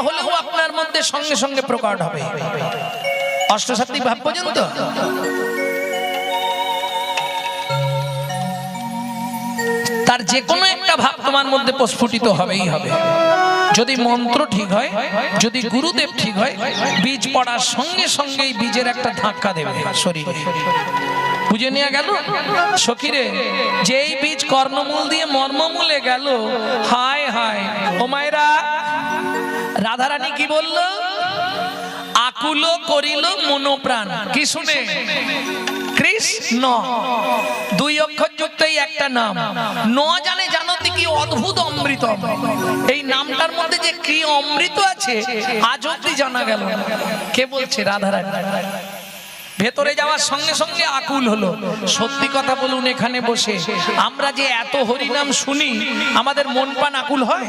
হলেও আপনার মধ্যে সঙ্গে সঙ্গে প্রকট হবে। অষ্টসাত্ত্বিক ভাব পর্যন্ত তার যে কোনো একটা ভাব তোমার মধ্যে প্রস্ফুটিত হবেই হবে। যদি মন্ত্র ঠিক হয়, যদি গুরুদেব ঠিক হয়, বীজ পড়ার সঙ্গে সঙ্গেই বীজের একটা ধাক্কা দেবে শরীরে। বুঝে নেওয়া গেল সখীরে? যেই বীজ কর্ণমূল দিয়ে মর্মমূলে গেল, হায় হায় ও মায়েরা, রাধারানী কি বলল? আকুল করিল মনোপ্রাণ। কি শুনে? কৃষ্ণ। দুই অক্ষর যুক্তই একটা নাম। ন জানে জানতে কি অদ্ভুত অমৃত। এই নামটার মধ্যে যে কি অমৃত আছে আজ অব্দি জানা গেল। কে বলছে? রাধারানী। ভেতরে যাওয়ার সঙ্গে সঙ্গে আকুল হলো। সত্যি কথা বলুন, এখানে বসে আমরা যে এত হরিনাম শুনি, আমাদের মন প্রাণ আকুল হয়?